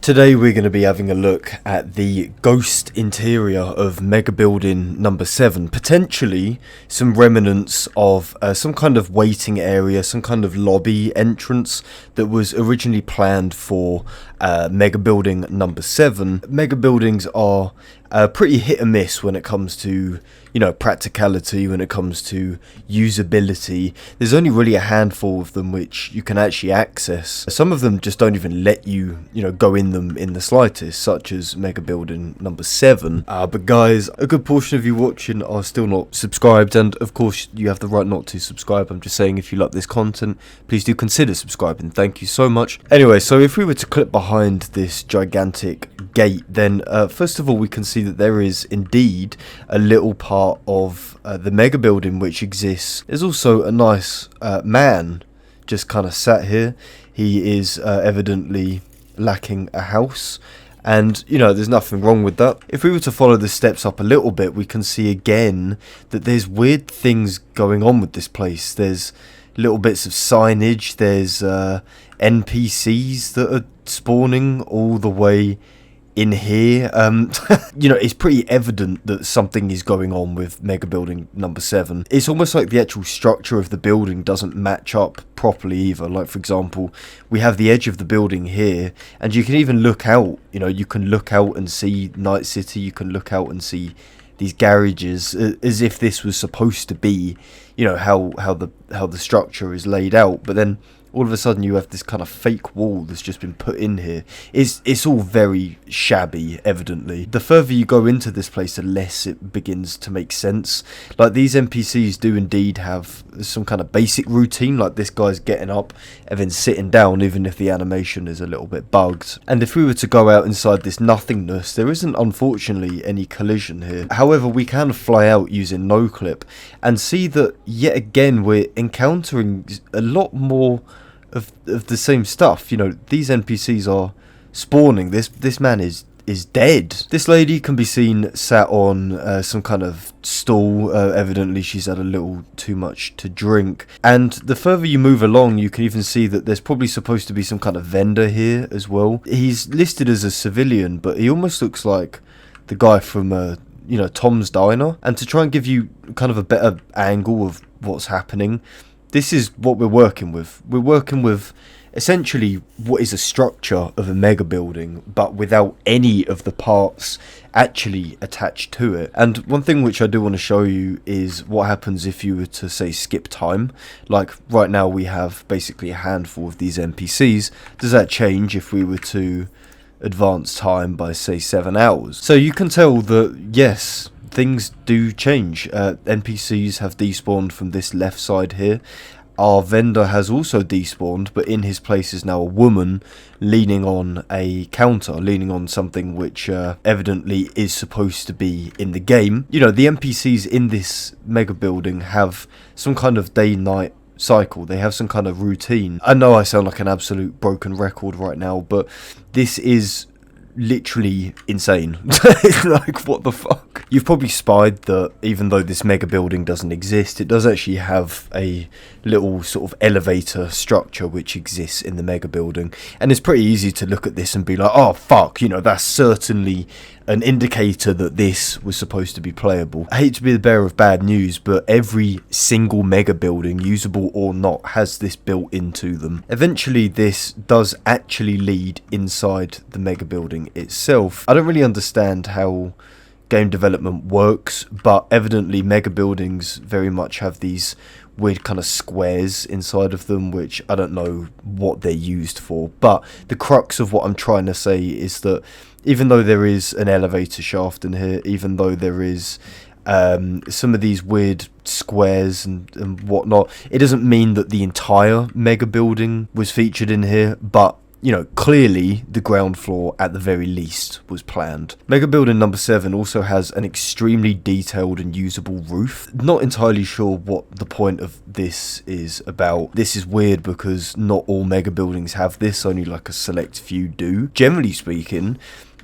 Today we're going to be having a look at the ghost interior of Megabuilding number 7. Potentially some remnants of some kind of waiting area, some kind of lobby entrance that was originally planned for Megabuilding number 7. Megabuildings are pretty hit and miss when it comes to, practicality, when it comes to usability. There's only really a handful of them which you can actually access. Some of them just don't even let you, go in them in the slightest, such as Megabuilding number 7. But guys, a good portion of you watching are still not subscribed, and of course you have the right not to subscribe. I'm just saying, if you like this content, please do consider subscribing. Thank you so much. Anyway, so if we were to click behind this gigantic gate, then first of all we can see that there is indeed a little part of the mega building which exists. There's also a nice man just kind of sat here. He is evidently lacking a house, and there's nothing wrong with that. If we were to follow the steps up a little bit, we can see again that there's weird things going on with this place. There's little bits of signage, there's NPCs that are spawning all the way in here. It's pretty evident that something is going on with Megabuilding number 7. It's almost like the actual structure of the building doesn't match up properly either. Like, for example, we have the edge of the building here, and you can even look out. You can look out and see Night City. You can look out and see these garages, as if this was supposed to be, how the structure is laid out. But then all of a sudden you have this kind of fake wall that's just been put in here. It's all very shabby, evidently. The further you go into this place, the less it begins to make sense. Like, these NPCs do indeed have some kind of basic routine, like this guy's getting up and then sitting down, even if the animation is a little bit bugged. And if we were to go out inside this nothingness, there isn't unfortunately any collision here. However, we can fly out using no clip and see that yet again we're encountering a lot more of the same stuff. These NPCs are spawning. This man is dead. This lady can be seen sat on some kind of stool. Evidently she's had a little too much to drink. And the further you move along, you can even see that there's probably supposed to be some kind of vendor here as well. He's listed as a civilian, but he almost looks like the guy from Tom's Diner. And to try and give you kind of a better angle of what's happening, this is what we're working with. We're working with essentially what is a structure of a mega building, but without any of the parts actually attached to it. And one thing which I do want to show you is what happens if you were to, say, skip time. Like, right now we have basically a handful of these NPCs. Does that change if we were to advance time by, say, 7 hours? So you can tell that, yes, things do change. NPCs have despawned from this left side here. Our vendor has also despawned, but in his place is now a woman leaning on a counter, leaning on something which evidently is supposed to be in the game. The NPCs in this mega building have some kind of day-night cycle. They have some kind of routine. I know I sound like an absolute broken record right now, but this is literally insane. Like, what the fuck? You've probably spied that even though this mega building doesn't exist, it does actually have a little sort of elevator structure which exists in the mega building, and it's pretty easy to look at this and be like, oh fuck, that's certainly an indicator that this was supposed to be playable. I hate to be the bearer of bad news, but every single mega building, usable or not, has this built into them. Eventually this does actually lead inside the mega building itself. I don't really understand how game development works, but evidently mega buildings very much have these weird kind of squares inside of them, which I don't know what they're used for. But the crux of what I'm trying to say is that even though there is an elevator shaft in here, even though there is some of these weird squares and whatnot, it doesn't mean that the entire mega building was featured in here. But clearly the ground floor at the very least was planned. Megabuilding number 7 also has an extremely detailed and usable roof. Not entirely sure what the point of this is about. This is weird because not all mega buildings have this, only like a select few do. Generally speaking,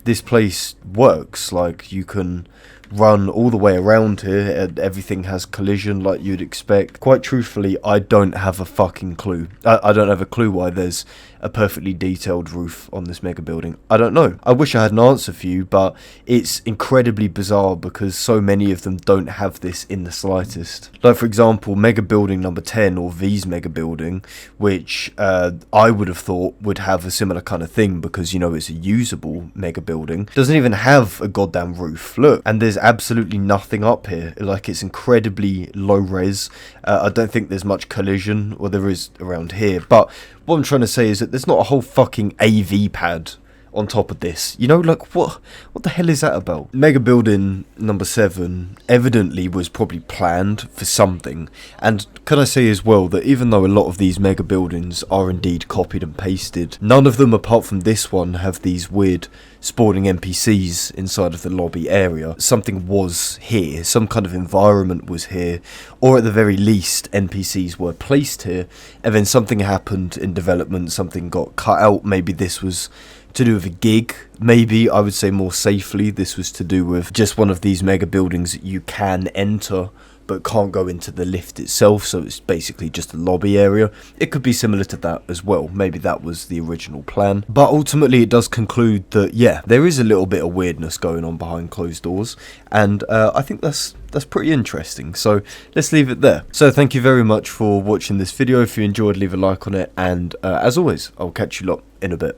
this place works. Like, you can run all the way around here, and everything has collision like you'd expect. Quite truthfully, I don't have a fucking clue. I don't have a clue why there's a perfectly detailed roof on this mega building. I don't know. I wish I had an answer for you, but it's incredibly bizarre because so many of them don't have this in the slightest. Like, for example, mega building number 10, or V's mega building, which I would have thought would have a similar kind of thing because, you know, it's a usable mega building, doesn't even have a goddamn roof. Look, and there's absolutely nothing up here. Like, it's incredibly low res. I don't think there's much collision, or there is around here, but what I'm trying to say is that there's not a whole fucking AV pad on top of this. You know, like, what the hell is that about? Mega building number 7 evidently was probably planned for something. And can I say as well that even though a lot of these mega buildings are indeed copied and pasted, none of them apart from this one have these weird spawning NPCs inside of the lobby area. Something was here, some kind of environment was here, or at the very least NPCs were placed here, and then something happened in development, something got cut out. Maybe this was to do with a gig, maybe. I would say more safely this was to do with just one of these mega buildings that you can enter but can't go into the lift itself, so it's basically just a lobby area. It could be similar to that as well. Maybe that was the original plan. But ultimately it does conclude that, yeah, there is a little bit of weirdness going on behind closed doors, and I think that's pretty interesting. So let's leave it there. So thank you very much for watching this video. If you enjoyed, leave a like on it, and as always, I'll catch you lot in a bit.